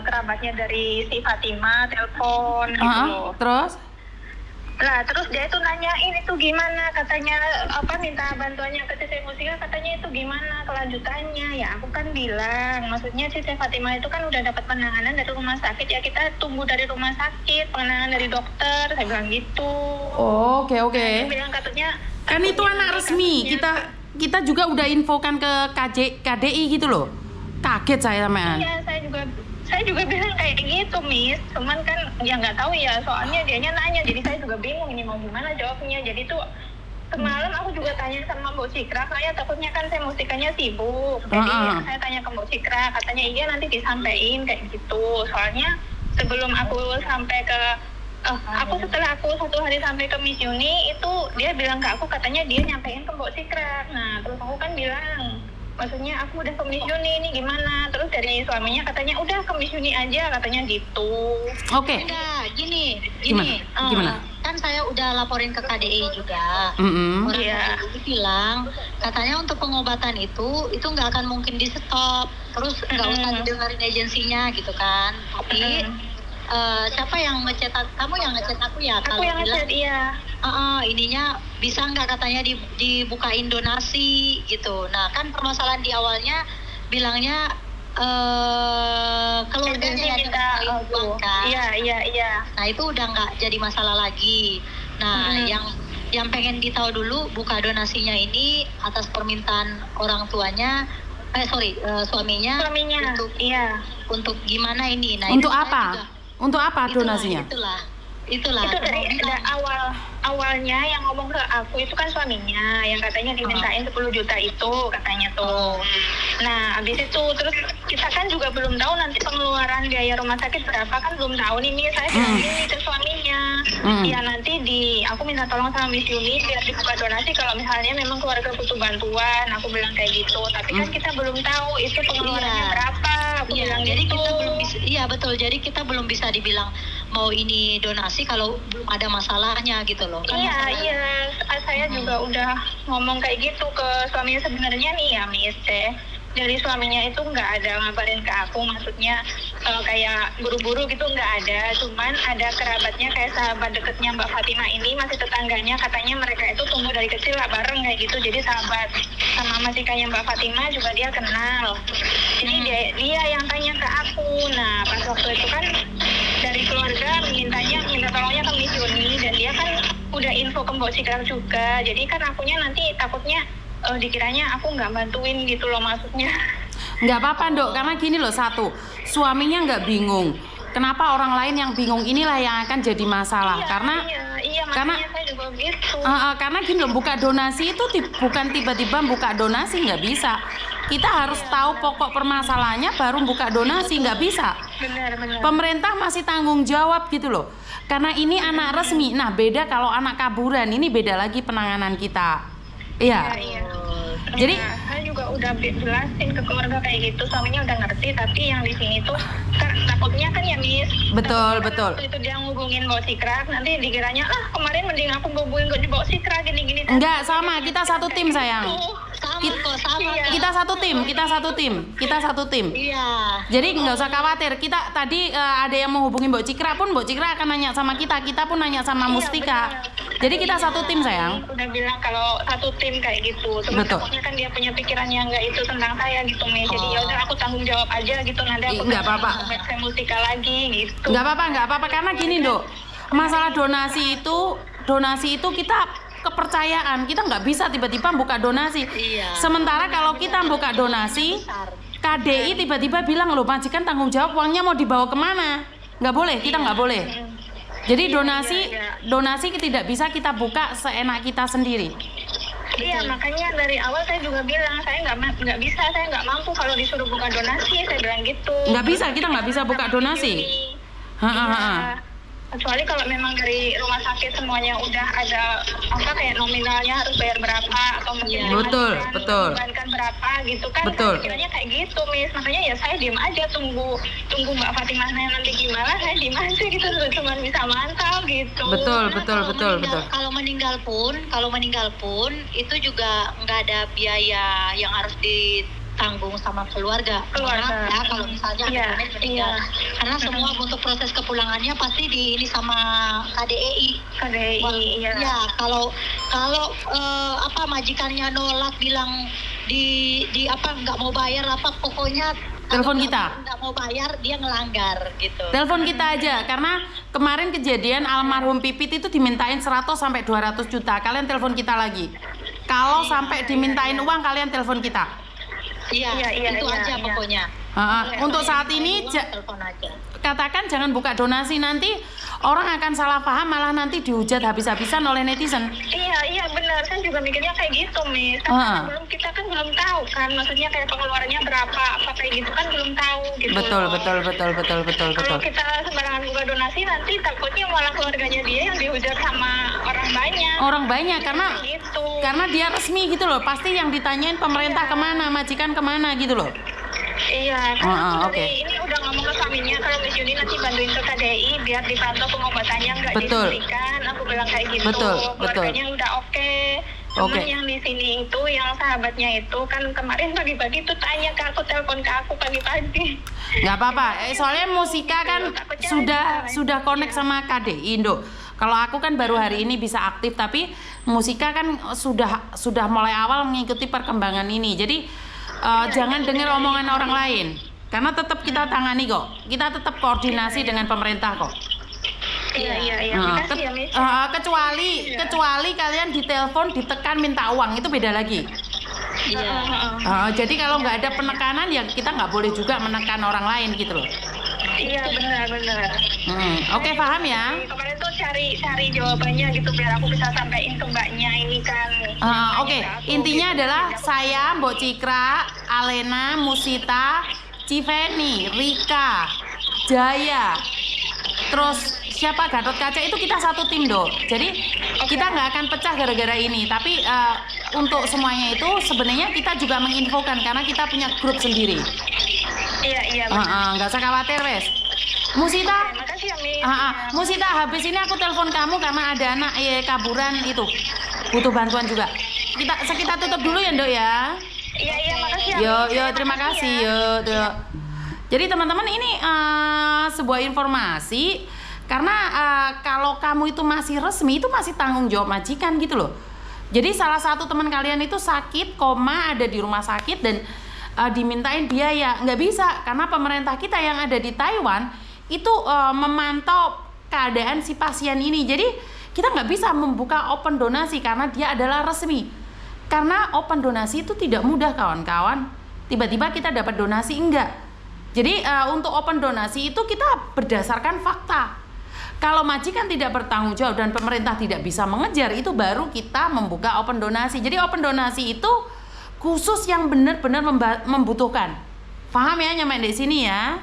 kerabatnya dari si Fatima telepon gitu loh. Terus? Lah terus dia itu nanyain itu gimana, katanya minta bantuannya ke Tete Musika, katanya itu gimana kelanjutannya. Ya aku kan bilang, maksudnya si Teh Fatima itu kan udah dapat penanganan dari rumah sakit, ya kita tunggu dari rumah sakit penanganan dari dokter, saya bilang gitu. Oke. Dia bilang katanya Kan itu anak resmi, kita juga udah infokan ke KDI gitu loh. Kaget saya sampean. Iya, saya juga bilang kayak gitu, Miss. Cuman kan ya nggak tahu ya, soalnya dianya nanya, jadi saya juga bingung ini mau gimana jawabnya. Jadi tuh semalam aku juga tanya sama Mbak Cikra, saya takutnya kan saya musikanya sibuk. Jadi saya tanya ke Mbak Cikra, katanya iya nanti disampaikan kayak gitu. Soalnya sebelum aku sampai ke setelah aku 1 hari sampai ke Miss Yuni itu dia bilang ke aku, katanya dia nyampein ke Mbak Cikra. Nah terus aku kan bilang, maksudnya aku udah ke Miss Yuni ini gimana? Terus dari suaminya katanya udah ke Miss Yuni aja, katanya gitu. Oke. Enggak, gini. Gimana? Kan saya udah laporin ke KDI juga. Orang KDI bilang katanya untuk pengobatan itu nggak akan mungkin di stop. Terus nggak usah didengarin agensinya gitu kan. Tapi siapa yang ngecetak? Kamu yang ngecet aku ya? Aku yang ngecet, iya. Ininya bisa nggak katanya dibukain donasi gitu. Nah kan permasalahan di awalnya bilangnya keluarganya yang minta uang kan. Iya. Nah itu udah nggak jadi masalah lagi. Nah yang pengen ditahu dulu buka donasinya ini atas permintaan orang tuanya, suaminya. Untuk gimana ini? Nah untuk apa? Untuk apa donasinya? Itulah. Itu dari awalnya yang ngomong ke aku itu kan suaminya yang katanya dimintain 10 juta itu katanya tuh. Nah abis itu terus kita kan juga belum tahu nanti pengeluaran biaya rumah sakit berapa, kan belum tahu nih. Saya bilang gini ke suaminya, ya nanti aku minta tolong sama Miss Yuni biar dibuka donasi kalau misalnya memang keluarga butuh bantuan, aku bilang kayak gitu. Tapi kan kita belum tahu itu pengeluarannya berapa, aku bilang jadi gitu. Kita belum bisa, iya betul, jadi kita belum bisa dibilang mau ini donasi kalau belum ada masalahnya gitu loh kan. Iya, saya juga udah ngomong kayak gitu ke suaminya. Sebenarnya nih ya Miss dari suaminya itu nggak ada ngabarin ke aku, maksudnya kayak buru-buru gitu nggak ada. Cuman ada kerabatnya kayak sahabat deketnya Mbak Fatima ini, masih tetangganya, katanya mereka itu tumbuh dari kecil lah bareng kayak gitu, jadi sahabat. Sama masih kayak Mbak Fatima juga dia kenal, jadi dia yang tanya ke aku. Nah pas waktu itu kan dari keluarga minta tolongnya ke Miss Yuni, dan dia kan udah info ke Mbak Cikra juga, jadi kan akunya nanti takutnya dikiranya aku nggak bantuin gitu loh, maksudnya. Nggak apa-apa Dok, karena gini loh, satu, suaminya nggak bingung. Kenapa orang lain yang bingung, inilah yang akan jadi masalah. Iya, makanya saya juga gitu. Karena gini loh, buka donasi itu bukan tiba-tiba buka donasi, nggak bisa. Kita harus tahu pokok permasalahannya baru buka donasi, nggak bisa. Benar. Pemerintah masih tanggung jawab gitu loh. Karena ini anak resmi. Nah beda kalau anak kaburan, ini beda lagi penanganan kita. Iya. Jadi saya juga udah jelasin ke keluarga kayak gitu, suaminya udah ngerti, tapi yang di sini tuh takutnya kan ya Miss. Betul. Waktu itu dia ngubungin Mbak Cikra, nanti dikiranya kemarin mending aku ngubungin Mbak Cikra gini-gini. Enggak, sama, kita satu tim sayang. Kita satu tim. Iya. Jadi nggak usah khawatir. Kita tadi ada yang mau hubungi Mbak Cikra pun, Mbak Cikra akan nanya sama kita pun nanya sama Mustika. Jadi kita satu tim sayang. Udah bilang kalau satu tim kayak gitu. Cuma takutnya kan dia punya pikiran yang nggak itu tentang saya gitu Miss. Jadi ya udah aku tanggung jawab aja gitu, nanti aku nggak apa-apa. Saya Mustika lagi gitu. Nggak apa-apa karena gini Dok. Masalah donasi itu kita kepercayaan, kita nggak bisa tiba-tiba buka donasi. Sementara kalau kita buka donasi, KDI tiba-tiba bilang loh majikan tanggung jawab, uangnya mau dibawa kemana? Nggak boleh, kita nggak boleh. Jadi donasi tidak bisa kita buka seenak kita sendiri. Iya, makanya dari awal saya juga bilang saya nggak bisa, saya nggak mampu kalau disuruh buka donasi, saya bilang gitu. Nggak bisa, kita nggak bisa buka donasi. Kecuali kalau memang dari rumah sakit semuanya udah ada kayak nominalnya harus bayar berapa atau mungkin betul membebankan berapa gitu kan. Betul. Pikirannya kayak gitu Miss, makanya ya saya diem aja tunggu Mbak Fatimah nanti gimana, saya diem aja gitu, cuma bisa mantau gitu. Betul. Kalau meninggal pun itu juga nggak ada biaya yang harus ditanggung sama keluarga. Keluarga. Ya, kalau misalnya Iya, ada meninggal. iya. Karena semua untuk proses kepulangannya pasti ini sama KDI. Iya. Ya, kalau majikannya nolak bilang di apa nggak mau bayar apa, pokoknya Telepon kita. nggak mau bayar, dia ngelanggar gitu. Telepon kita aja, karena kemarin kejadian almarhum Pipit itu dimintain 100 sampai 200 juta. Kalian telepon kita lagi. Kalau sampai dimintain uang, kalian telepon kita. Iya, itu aja pokoknya. Untuk saat ini Telepon aja. katakan jangan buka donasi, nanti orang akan salah paham, malah nanti dihujat habis-habisan oleh netizen. Iya benar, saya juga mikirnya kayak gitu, Miss. Karena kita kan belum tahu kan, maksudnya kayak pengeluarannya berapa, apa kayak gitu kan belum tahu gitu. Betul. Kalau kita sembarangan buka donasi, nanti takutnya malah keluarganya dia yang dihujat sama orang banyak. Orang banyak Gitu. karena dia resmi gitu loh. Pasti yang ditanyain pemerintah kemana, majikan kemana gitu loh. Iya, kan aku dari ini udah ngomong ke suaminya kalau Miss Yuni nanti bantuin ke KDI biar dipantau pengobatannya nggak dihentikan. Aku bilang kayak gitu. Keluarganya udah oke. Cuman yang di sini itu, yang sahabatnya itu kan kemarin pagi-pagi tuh tanya ke aku, telepon ke aku pagi-pagi. Nggak apa-apa. Soalnya Musika kan sudah connect sama KDI, Indo. Kalau aku kan baru hari ini bisa aktif, tapi Musika kan sudah mulai awal mengikuti perkembangan ini. Jadi jangan dengar omongan orang lain, karena tetap kita tangani kok. Kita tetap koordinasi dengan pemerintah kok. Iya. Makasih ya, Miss. Kecuali kalian ditelepon, ditekan minta uang, itu beda lagi. Iya. Jadi kalau nggak ada penekanan, ya kita nggak boleh juga menekan orang lain gitu loh. Iya benar. Oke, paham ya? Kemarin tuh cari jawabannya gitu biar aku bisa sampaikan ke mbaknya ini kan. Oke. Intinya adalah saya, Mbok Cikra, Alena, Musita, Civeni, Rika, Jaya, terus siapa, Gatot Kaca, itu kita satu tim dong. Jadi kita nggak akan pecah gara-gara ini. Tapi untuk semuanya itu sebenarnya kita juga menginfokan karena kita punya grup sendiri. Iya. Nggak usah khawatir, wes. Musita, makasih ya, Miss. Musita, habis ini aku telepon kamu karena ada anak kaburan itu butuh bantuan juga. Kita tutup dulu ya, Ndok ya. Iya, makasih ya. Yo, terima kasih. Yo. Jadi teman-teman, ini sebuah informasi karena kalau kamu itu masih resmi, itu masih tanggung jawab majikan gitu loh. Jadi salah satu teman kalian itu sakit, ada di rumah sakit dan dimintain biaya, nggak bisa karena pemerintah kita yang ada di Taiwan itu memantau keadaan si pasien ini. Jadi kita nggak bisa membuka open donasi karena dia adalah resmi. Karena open donasi itu tidak mudah, kawan-kawan. Tiba-tiba kita dapat donasi, enggak. Jadi untuk open donasi itu kita berdasarkan fakta. Kalau majikan tidak bertanggung jawab dan pemerintah tidak bisa mengejar, itu baru kita membuka open donasi. Jadi open donasi itu khusus yang benar-benar membutuhkan. Paham ya, nyampe di sini ya?